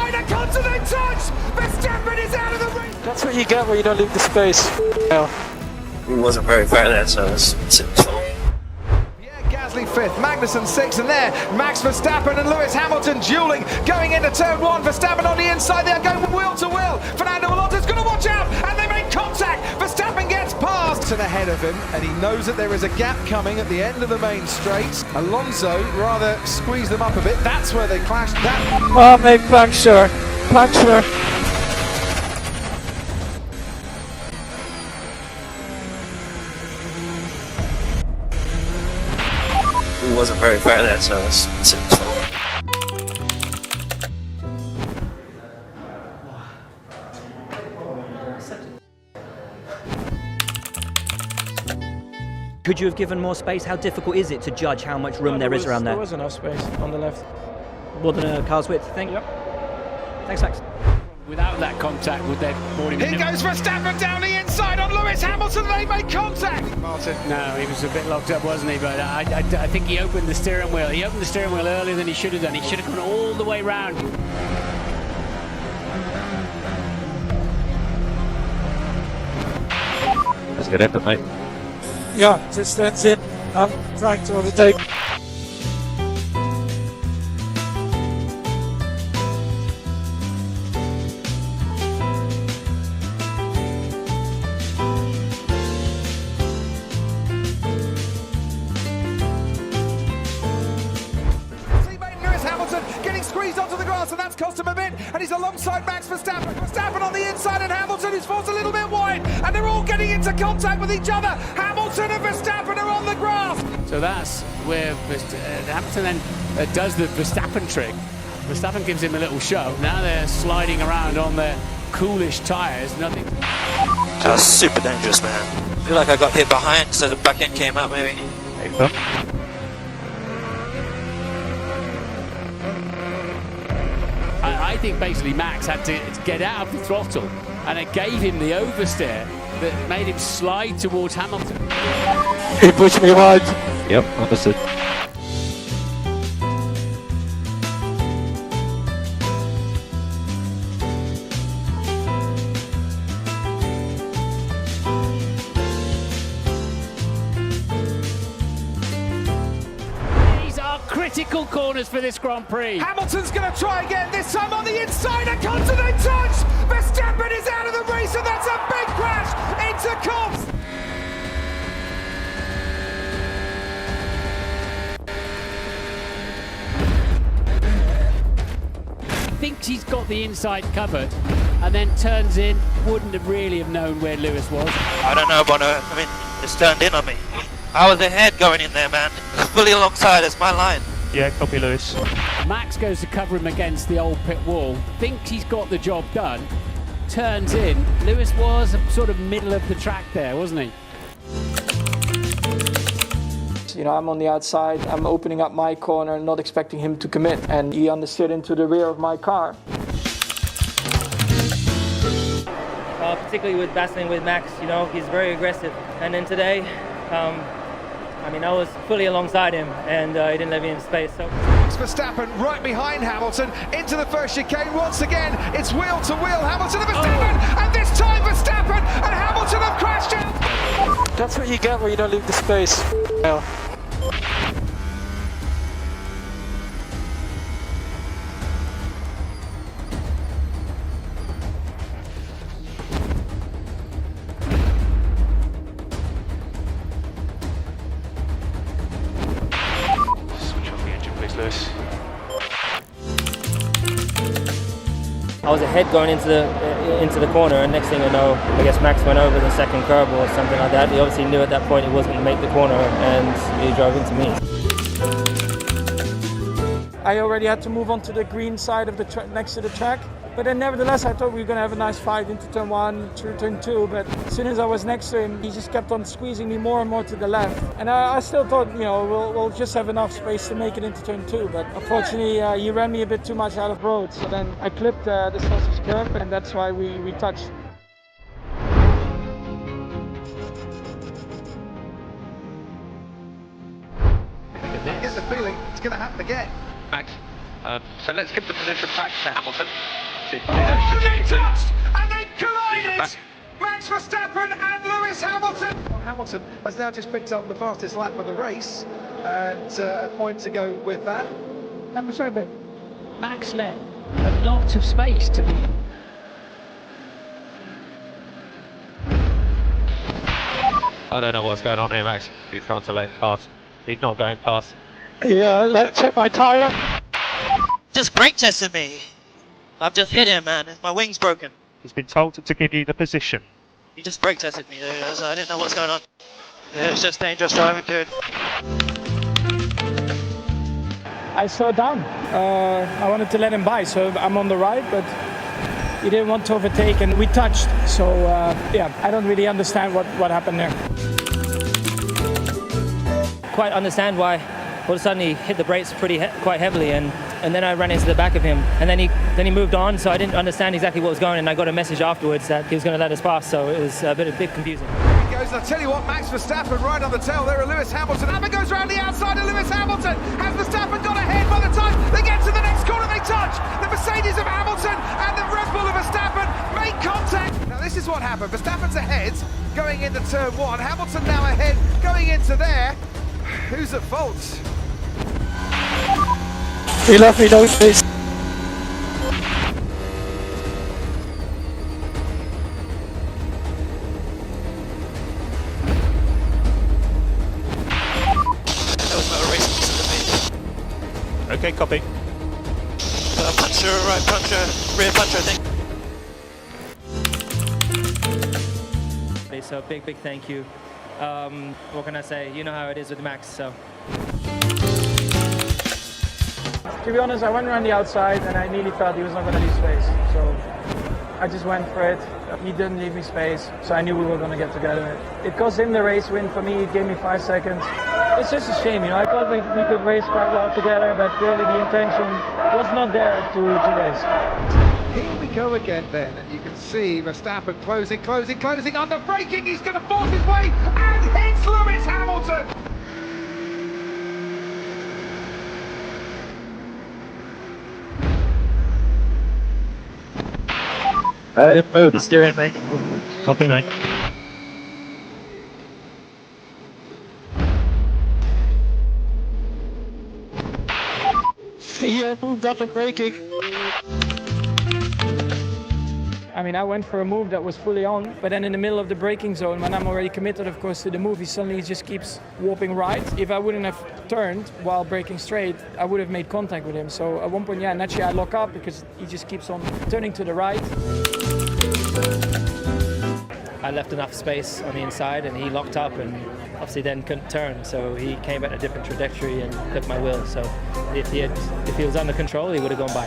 inside, a continent touch! Verstappen is out of the race! That's what you get when you don't leave the space. Hell. He wasn't very fair there, so it's Gasly fifth, Magnussen sixth, and there Max Verstappen and Lewis Hamilton dueling, going into turn one. Verstappen on the inside, they're going wheel to wheel. Fernando Alonso's going to watch out, and they make contact. Verstappen gets past and ahead of him, and he knows that there is a gap coming at the end of the main straight. Alonso rather squeezed them up a bit. That's where they clashed. Oh, mate, puncture. Puncture. he wasn't very fair there, so it's Could you have given more space? How difficult is it to judge how much room there is around there? There was enough space on the left. More than a car's width, I think? Yep. Thanks, Max. Without that contact, would they already been... Here goes Verstappen down the inside on Lewis Hamilton, they make contact! Martin. No, he was a bit locked up, wasn't he? But I think he opened the steering wheel. He opened the steering wheel earlier than he should have done. He should have gone all the way round. That's a good effort, mate. Yeah, just that's it. I'm trying to overtake. Getting squeezed onto the grass, and that's cost him a bit, and he's alongside Max Verstappen. Verstappen on the inside, and Hamilton is forced a little bit wide, and they're all getting into contact with each other. Hamilton and Verstappen are on the grass. So that's where Hamilton then does the Verstappen trick. Verstappen gives him a little shove. Now they're sliding around on their coolish tyres. Nothing. that was super dangerous, man. I feel like I got hit behind, so the back end came out maybe. I think basically Max had to get out of the throttle, and it gave him the oversteer that made him slide towards Hamilton. He pushed me hard. Yep, understood. Critical corners for this Grand Prix. Hamilton's going to try again, this time on the inside, a continent touch! Verstappen is out of the race, and that's a big crash into Cobbs! Thinks he's got the inside covered, and then turns in. Wouldn't have really have known where Lewis was. I don't know, Bono. I mean, it's turned in on me. I was ahead going in there, man. Fully alongside, it's my line. Yeah, copy, Lewis. Max goes to cover him against the old pit wall, thinks he's got the job done, turns in. Lewis was sort of middle of the track there, wasn't he? You know, I'm on the outside, I'm opening up my corner, not expecting him to commit, and he understeered into the rear of my car. Particularly with battling with Max, you know, he's very aggressive. And then today, I mean, I was fully alongside him, and he didn't let me in space. So Verstappen right behind Hamilton into the first chicane. Once again, it's wheel to wheel. Hamilton and Verstappen, and this time Verstappen and Hamilton have crashed out. That's what you get when you don't leave the space. Hell. Lewis. I was ahead going into the corner, and next thing I know, I guess Max went over the second curb or something like that. He obviously knew at that point he wasn't going to make the corner, and he drove into me. I already had to move on to the green side of the next to the track. But then nevertheless, I thought we were going to have a nice fight into turn one, through turn two. But as soon as I was next to him, he just kept on squeezing me more and more to the left. And I still thought, you know, we'll just have enough space to make it into turn two. But unfortunately, he ran me a bit too much out of road. So then I clipped the sausage curb, and that's why we touched. I get the feeling it's going to happen again. Max, So let's give the position back to Hamilton. They touched and they collided! Max Verstappen and Lewis Hamilton! Hamilton has now just picked up the fastest lap of the race and a point to go with that. I'm sorry, but Max let a lot of space to be. I don't know what's going on here, Max. He's trying to let him pass. He's not going past. Yeah, let's check my tyre. Just brake tested me. I've just hit him, man. My wing's broken. He's been told to give you the position. He just brake tested me, dude. So I didn't know what's going on. Yeah, it's just dangerous driving, dude. I slowed down. I wanted to let him by, so I'm on the right, but he didn't want to overtake, and we touched. So yeah, I don't really understand what happened there. Quite understand why all of a sudden he hit the brakes quite heavily, and then I ran into the back of him, and then he moved on, so I didn't understand exactly what was going on, and I got a message afterwards that he was going to let us pass, so it was a bit confusing. Here he goes, I'll tell you what, Max Verstappen right on the tail there of Lewis Hamilton. Hammer goes round the outside of Lewis Hamilton. Has Verstappen got ahead by the time they get to the next corner? They touch. The Mercedes of Hamilton and the Red Bull of Verstappen make contact. Now this is what happened. Verstappen's ahead going into turn one. Hamilton now ahead going into there. Who's at fault? He left me no space. That was not a race to me. Okay, copy. Puncher, right puncher, rear puncher, I think. So big thank you. What can I say? You know how it is with Max, so. To be honest, I went around the outside and I nearly thought he was not going to leave space. So I just went for it. He didn't leave me space, so I knew we were going to get together. It cost him the race win. For me, it gave me 5 seconds. It's just a shame, you know. I thought we could race quite well together, but really the intention was not there to race. Here we go again then, and you can see Verstappen closing, under braking, he's going to force his way, and hits Lewis Hamilton! Move the steering, mate. Copy, mate. Yeah, double braking. I mean, I went for a move that was fully on, but then in the middle of the braking zone, when I'm already committed, of course, to the move, he suddenly just keeps warping right. If I wouldn't have turned while braking straight, I would have made contact with him. So at one point, yeah, naturally I lock up because he just keeps on turning to the right. I left enough space on the inside and he locked up and obviously then couldn't turn, so he came at a different trajectory and clipped my wheel. So if he was under control, he would have gone by.